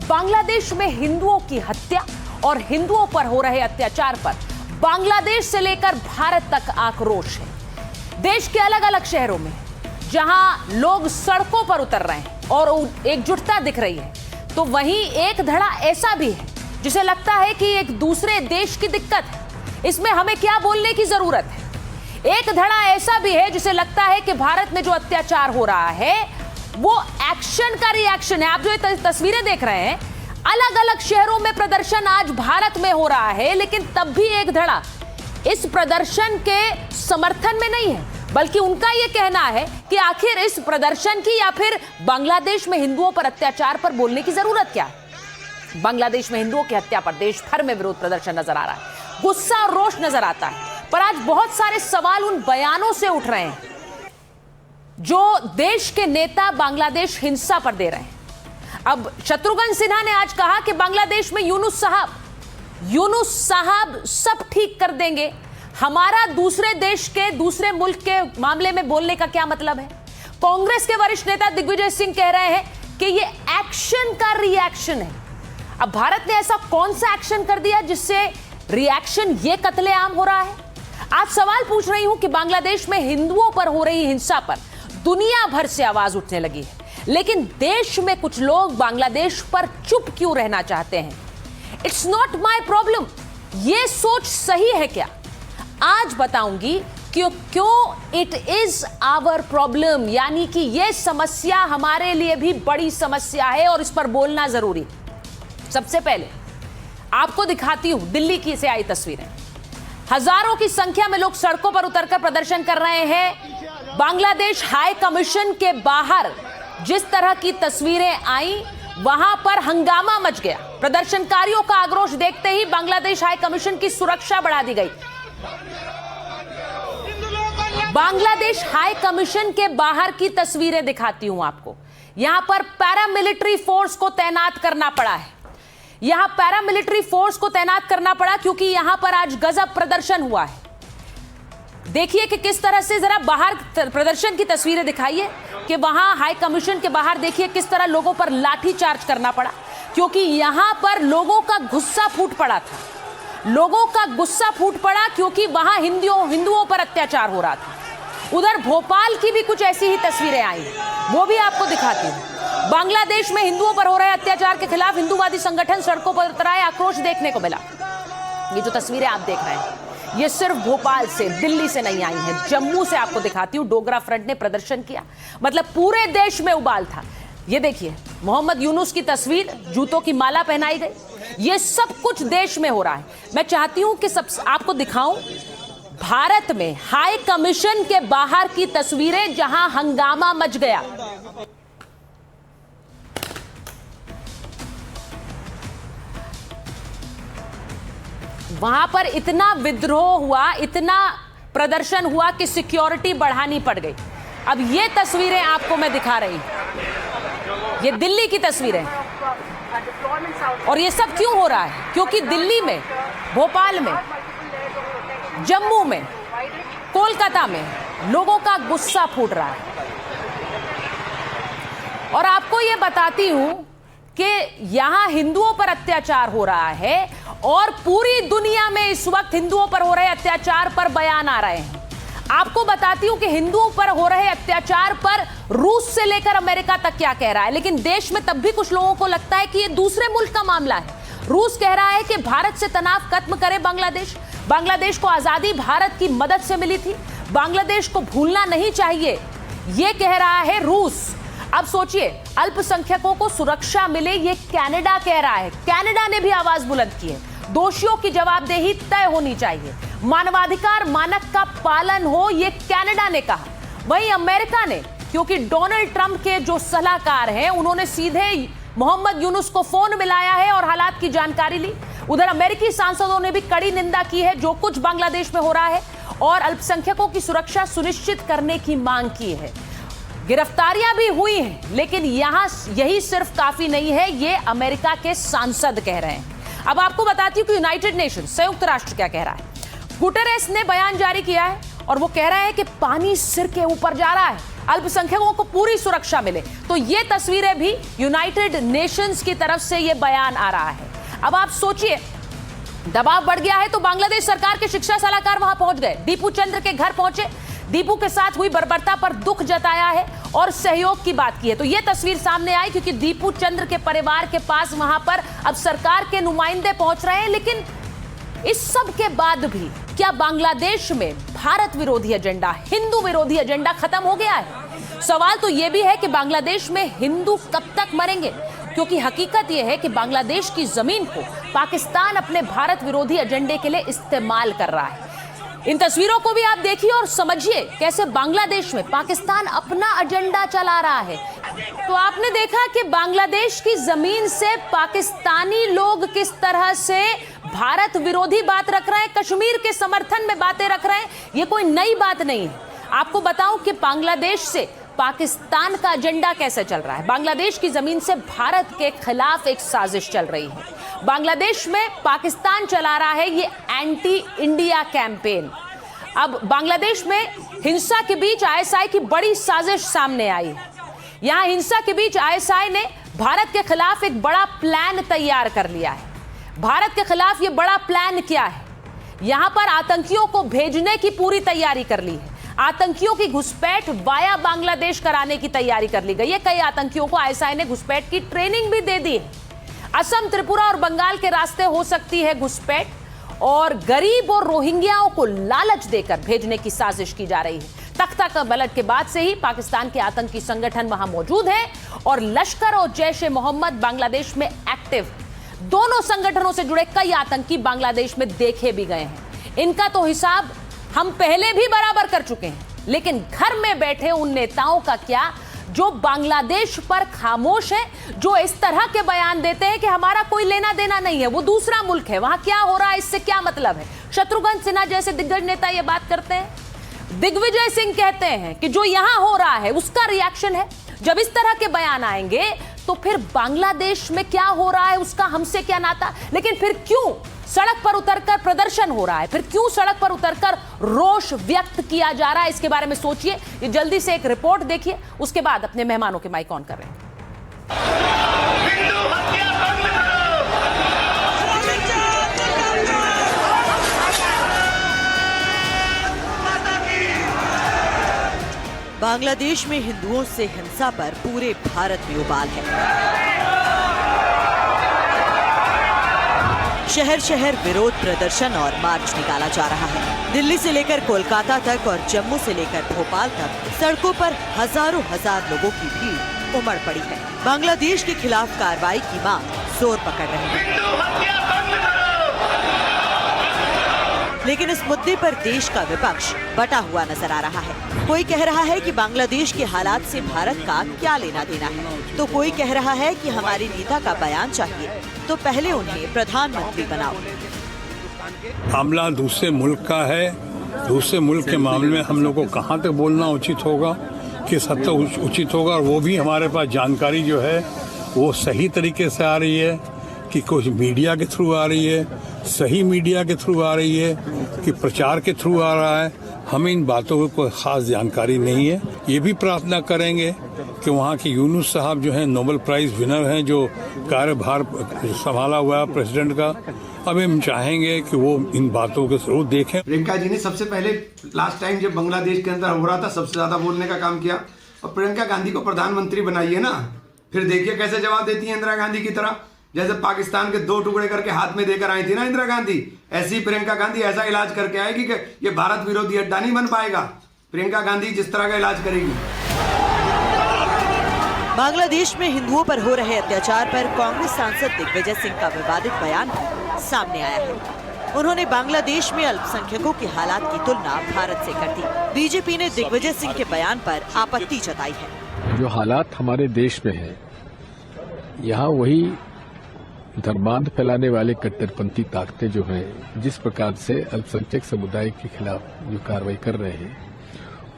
बांग्लादेश में हिंदुओं की हत्या और हिंदुओं पर हो रहे अत्याचार पर बांग्लादेश से लेकर भारत तक आक्रोश है। देश के अलग अलग शहरों में जहां लोग सड़कों पर उतर रहे हैं और एकजुटता दिख रही है, तो वहीं एक धड़ा ऐसा भी है जिसे लगता है कि एक दूसरे देश की दिक्कत है, इसमें हमें क्या बोलने की जरूरत है। एक धड़ा ऐसा भी है जिसे लगता है कि भारत में जो अत्याचार हो रहा है वो एक्शन का रिएक्शन है। आप जो ये तस्वीरें देख रहे हैं, अलग अलग शहरों में प्रदर्शन आज भारत में हो रहा है, लेकिन तब भी एक धड़ा इस प्रदर्शन के समर्थन में नहीं है, बल्कि उनका यह कहना है कि आखिर इस प्रदर्शन की या फिर बांग्लादेश में हिंदुओं पर अत्याचार पर बोलने की जरूरत क्या है। बांग्लादेश में हिंदुओं की हत्या पर देश भर में विरोध प्रदर्शन नजर आ रहा है, गुस्सा और रोष नजर आता है, पर आज बहुत सारे सवाल उन बयानों से उठ रहे हैं जो देश के नेता बांग्लादेश हिंसा पर दे रहे हैं। अब शत्रुघ्न सिन्हा ने आज कहा कि बांग्लादेश में यूनुस साहब सब ठीक कर देंगे, हमारा दूसरे देश के दूसरे मुल्क के मामले में बोलने का क्या मतलब है। कांग्रेस के वरिष्ठ नेता दिग्विजय सिंह कह रहे हैं कि यह एक्शन का रिएक्शन है। अब भारत ने ऐसा कौन सा एक्शन कर दिया जिससे रिएक्शन ये कत्लेआम हो रहा है। आज सवाल पूछ रही हूं कि बांग्लादेश में हिंदुओं पर हो रही हिंसा पर दुनिया भर से आवाज उठने लगी है, लेकिन देश में कुछ लोग बांग्लादेश पर चुप क्यों रहना चाहते हैं। इट्स नॉट माय प्रॉब्लम, यह सोच सही है क्या? आज बताऊंगी कि क्यों इट इज आवर प्रॉब्लम, यानी कि यह समस्या हमारे लिए भी बड़ी समस्या है और इस पर बोलना जरूरी है। सबसे पहले आपको दिखाती हूं दिल्ली की से आई तस्वीरें। हजारों की संख्या में लोग सड़कों पर उतरकर प्रदर्शन कर रहे हैं। बांग्लादेश हाई कमीशन के बाहर जिस तरह की तस्वीरें आई, वहां पर हंगामा मच गया। प्रदर्शनकारियों का आक्रोश देखते ही बांग्लादेश हाई कमीशन की सुरक्षा बढ़ा दी गई। बांग्लादेश हाई कमीशन के बाहर की तस्वीरें दिखाती हूं आपको। यहां पर पैरामिलिट्री फोर्स को तैनात करना पड़ा है। यहां पैरामिलिट्री फोर्स को तैनात करना पड़ा क्योंकि यहां पर आज गजब प्रदर्शन हुआ है। देखिए कि किस तरह से, जरा बाहर प्रदर्शन की तस्वीरें दिखाइए कि वहां हाई कमीशन के बाहर देखिए किस तरह लोगों पर लाठी चार्ज करना पड़ा, क्योंकि यहां पर लोगों का गुस्सा फूट पड़ा था। लोगों का गुस्सा फूट पड़ा क्योंकि वहां हिंदुओं पर अत्याचार हो रहा था। उधर भोपाल की भी कुछ ऐसी ही तस्वीरें आई, वो भी आपको दिखाती हूं। बांग्लादेश में हिंदुओं पर हो रहे अत्याचार के खिलाफ हिंदूवादी संगठन सड़कों पर उतराए, आक्रोश देखने को मिला। ये जो तस्वीरें आप देख रहे हैं ये सिर्फ भोपाल से, दिल्ली से नहीं आई हैं, जम्मू से आपको दिखाती हूं। डोगरा फ्रंट ने प्रदर्शन किया, मतलब पूरे देश में उबाल था। ये देखिए मोहम्मद यूनुस की तस्वीर, जूतों की माला पहनाई गई। ये सब कुछ देश में हो रहा है। मैं चाहती हूं कि सब आपको दिखाऊं भारत में हाई कमीशन के बाहर की तस्वीरें जहां हंगामा मच गया। वहां पर इतना विद्रोह हुआ, इतना प्रदर्शन हुआ कि सिक्योरिटी बढ़ानी पड़ गई। अब ये तस्वीरें आपको मैं दिखा रही हूं, ये दिल्ली की तस्वीरें। और ये सब क्यों हो रहा है? क्योंकि दिल्ली में, भोपाल में, जम्मू में, कोलकाता में लोगों का गुस्सा फूट रहा है। और आपको ये बताती हूं कि यहां हिंदुओं पर अत्याचार हो रहा है और पूरी दुनिया में इस वक्त हिंदुओं पर हो रहे अत्याचार पर बयान आ रहे हैं। आपको बताती हूं कि हिंदुओं पर हो रहे अत्याचार पर रूस से लेकर अमेरिका तक क्या कह रहा है, लेकिन देश में तब भी कुछ लोगों को लगता है कि यह दूसरे मुल्क का मामला है। रूस कह रहा है कि भारत से तनाव खत्म करे बांग्लादेश को आजादी भारत की मदद से मिली थी, बांग्लादेश को भूलना नहीं चाहिए, यह कह रहा है रूस। अब सोचिए, अल्पसंख्यकों को सुरक्षा मिले, ये कनाडा कह रहा है। कनाडा ने भी आवाज बुलंद की है। दोषियों की जवाबदेही तय होनी चाहिए, मानवाधिकार मानक का पालन हो, ये कनाडा ने कहा। वहीं अमेरिका ने, क्योंकि डोनाल्ड ट्रंप के जो सलाहकार हैं उन्होंने सीधे मोहम्मद यूनुस को फोन मिलाया है और हालात की जानकारी ली। उधर अमेरिकी सांसदों ने भी कड़ी निंदा की है जो कुछ बांग्लादेश में हो रहा है और अल्पसंख्यकों की सुरक्षा सुनिश्चित करने की मांग की है। गिरफ्तारियां भी हुई हैं, लेकिन यहां यही सिर्फ काफी नहीं है, ये अमेरिका के सांसद कह रहे हैं। अब आपको बताती हूं कि यूनाइटेड नेशन, संयुक्त राष्ट्र क्या कह रहा है। गुटेरेस ने बयान जारी किया है और वो कह रहा है कि पानी सिर के ऊपर जा रहा है अल्पसंख्यकों को पूरी सुरक्षा मिले। तो ये तस्वीरें भी यूनाइटेड नेशंस की तरफ से ये बयान आ रहा है। अब आप सोचिए, दबाव बढ़ गया है तो बांग्लादेश सरकार के शिक्षा सलाहकार वहां पहुंच गए, दीपू चंद्र के घर पहुंचे, दीपू के साथ हुई बर्बरता पर दुख जताया है और सहयोग की बात की है। तो यह तस्वीर सामने आई क्योंकि दीपू चंद्र के परिवार के पास वहां पर अब सरकार के नुमाइंदे पहुंच रहे हैं। लेकिन इस सब के बाद भी क्या बांग्लादेश में भारत विरोधी एजेंडा, हिंदू विरोधी एजेंडा खत्म हो गया है? सवाल तो यह भी है कि बांग्लादेश में हिंदू कब तक मरेंगे, क्योंकि हकीकत यह है कि बांग्लादेश की जमीन को पाकिस्तान अपने भारत विरोधी एजेंडे के लिए इस्तेमाल कर रहा है। इन तस्वीरों को भी आप देखिए और समझिए कैसे बांग्लादेश में पाकिस्तान अपना एजेंडा चला रहा है। तो आपने देखा कि बांग्लादेश की जमीन से पाकिस्तानी लोग किस तरह से भारत विरोधी बात रख रहे हैं, कश्मीर के समर्थन में बातें रख रहे हैं। ये कोई नई बात नहीं है। आपको बताऊं कि बांग्लादेश से पाकिस्तान का एजेंडा कैसे चल रहा है। बांग्लादेश की जमीन से भारत के खिलाफ एक साजिश चल रही है। बांग्लादेश में पाकिस्तान चला रहा है ये एंटी इंडिया कैंपेन। अब बांग्लादेश में हिंसा के बीच आईएसआई की बड़ी साजिश सामने आई है। यहां हिंसा के बीच आईएसआई ने भारत के खिलाफ एक बड़ा प्लान तैयार कर लिया है। भारत के खिलाफ ये बड़ा प्लान क्या है? यहां पर आतंकियों को भेजने की पूरी तैयारी कर ली है। आतंकियों की घुसपैठ वाया बांग्लादेश कराने की तैयारी कर ली गई है। कई आतंकियों को आईएसआई ने घुसपैठ की ट्रेनिंग भी दे दी है। असम, त्रिपुरा और बंगाल के रास्ते हो सकती है घुसपैठ, और गरीब और रोहिंग्याओं को लालच देकर भेजने की साजिश की जा रही है। तख्ता का बलट के बाद से ही पाकिस्तान के आतंकी संगठन वहां मौजूद है और लश्कर और जैश-ए-मोहम्मद बांग्लादेश में एक्टिव। दोनों संगठनों से जुड़े कई आतंकी बांग्लादेश में देखे भी गए हैं। इनका तो हिसाब हम पहले भी बराबर कर चुके हैं। लेकिन घर में बैठे उन नेताओं का क्या जो बांग्लादेश पर खामोश है, जो इस तरह के बयान देते हैं कि हमारा कोई लेना देना नहीं है, वो दूसरा मुल्क है, वहां क्या हो रहा है इससे क्या मतलब है। शत्रुघ्न सिन्हा जैसे दिग्गज नेता ये बात करते हैं। दिग्विजय सिंह कहते हैं कि जो यहां हो रहा है उसका रिएक्शन है। जब इस तरह के बयान आएंगे तो फिर बांग्लादेश में क्या हो रहा है उसका हमसे क्या नाता। लेकिन फिर क्यों सड़क पर उतरकर प्रदर्शन हो रहा है, फिर क्यों सड़क पर उतरकर रोष व्यक्त किया जा रहा है, इसके बारे में सोचिए। ये जल्दी से एक रिपोर्ट देखिए, उसके बाद अपने मेहमानों के माइक ऑन कर रहे हैं। बांग्लादेश में हिंदुओं से हिंसा पर पूरे भारत में उबाल है। शहर शहर विरोध प्रदर्शन और मार्च निकाला जा रहा है। दिल्ली से लेकर कोलकाता तक और जम्मू से लेकर भोपाल तक सड़कों पर हजारों हजार लोगों की भीड़ उमड़ पड़ी है। बांग्लादेश के खिलाफ कार्रवाई की मांग जोर पकड़ रही है। लेकिन इस मुद्दे पर देश का विपक्ष बटा हुआ नजर आ रहा है। कोई कह रहा है कि बांग्लादेश के हालात से भारत का क्या लेना देना है, तो कोई कह रहा है कि हमारे नेता का बयान चाहिए तो पहले उन्हें प्रधानमंत्री बनाओ। मामला दूसरे मुल्क का है। दूसरे मुल्क के मामले में हम लोग को कहाँ तक बोलना उचित होगा, किस हद तक उचित होगा, और वो भी हमारे पास जानकारी जो है वो सही तरीके से आ रही है कि कुछ मीडिया के थ्रू आ रही है, सही मीडिया के थ्रू आ रही है कि प्रचार के थ्रू आ रहा है। हमें इन बातों की कोई खास जानकारी नहीं है। ये भी प्रार्थना करेंगे कि वहाँ के यूनुस साहब जो हैं नोबेल प्राइज विनर हैं, जो कार्यभार संभाला हुआ है प्रेसिडेंट का, अब हम चाहेंगे कि वो इन बातों को जरूर देखें। प्रियंका जी ने सबसे पहले लास्ट टाइम जब बांग्लादेश के अंदर हो रहा था सबसे ज्यादा बोलने का काम किया, और प्रियंका गांधी को प्रधानमंत्री बनाइए ना, फिर देखिए कैसे जवाब देती है इंदिरा गांधी की तरह। जैसे पाकिस्तान के 2 टुकड़े करके हाथ में देकर आई थी ना इंदिरा गांधी, ऐसी प्रियंका गांधी ऐसा इलाज करके आएगी कि ये भारत विरोधी अड्डा नहीं बन पाएगा। प्रियंका गांधी जिस तरह का इलाज करेगी। बांग्लादेश में हिंदुओं पर हो रहे अत्याचार पर कांग्रेस सांसद दिग्विजय सिंह का विवादित बयान सामने आया है। उन्होंने बांग्लादेश में अल्पसंख्यकों के हालात की तुलना भारत से कर दी। बीजेपी ने दिग्विजय सिंह के बयान पर आपत्ति जताई है। जो हालात हमारे देश में है, यहाँ वही धर्मांध फैलाने वाले कट्टरपंथी ताकतें जो हैं जिस प्रकार से अल्पसंख्यक समुदाय के खिलाफ जो कार्रवाई कर रहे हैं,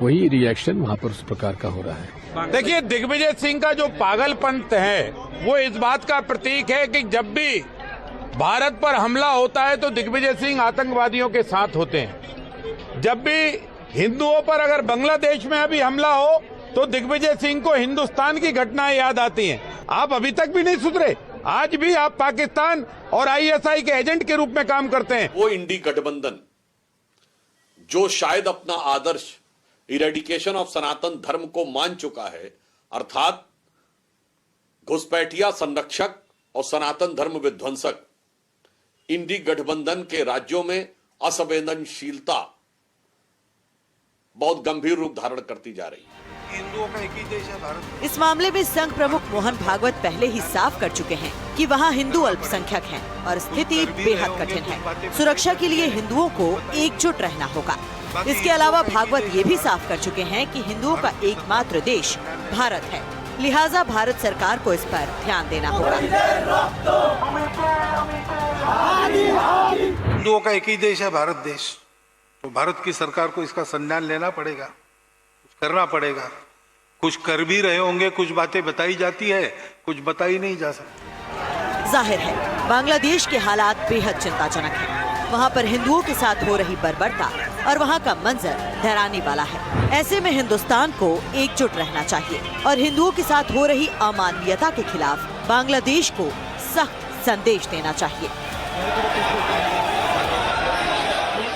वही रिएक्शन वहां पर उस प्रकार का हो रहा है। देखिए, दिग्विजय सिंह का जो पागलपन है वो इस बात का प्रतीक है कि जब भी भारत पर हमला होता है तो दिग्विजय सिंह आतंकवादियों के साथ होते हैं। जब भी हिंदुओं पर अगर बांग्लादेश में अभी हमला हो तो दिग्विजय सिंह को हिंदुस्तान की घटनाएं याद आती हैं। आप अभी तक भी नहीं सुधरे, आज भी आप पाकिस्तान और आईएसआई के एजेंट के रूप में काम करते हैं। वो इंडी गठबंधन जो शायद अपना आदर्श इरेडिकेशन ऑफ सनातन धर्म को मान चुका है, अर्थात घुसपैठिया संरक्षक और सनातन धर्म विध्वंसक, इंडी गठबंधन के राज्यों में असंवेदनशीलता बहुत गंभीर रूप धारण करती जा रही है। हिंदुओं का एक ही देश है भारत। इस मामले में संघ प्रमुख मोहन भागवत पहले ही साफ कर चुके हैं कि वहां हिंदू अल्पसंख्यक हैं और स्थिति बेहद कठिन है। सुरक्षा के लिए हिंदुओं को एकजुट रहना होगा। इसके अलावा भागवत ये भी साफ कर चुके हैं कि हिंदुओं का एकमात्र देश भारत है, लिहाजा भारत सरकार को इस पर ध्यान देना होगा। हिंदुओं का एक ही देश है भारत देश, तो भारत की सरकार को इसका संज्ञान लेना पड़ेगा, कुछ करना पड़ेगा। कुछ कर भी रहे होंगे, कुछ बातें बताई जाती है, कुछ बताई नहीं जा सकती। जाहिर है बांग्लादेश के हालात बेहद चिंताजनक हैं। वहाँ पर हिंदुओं के साथ हो रही बर्बरता और वहाँ का मंजर डराने वाला है। ऐसे में हिंदुस्तान को एकजुट रहना चाहिए और हिंदुओं के साथ हो रही अमानवीयता के खिलाफ बांग्लादेश को सख्त संदेश देना चाहिए।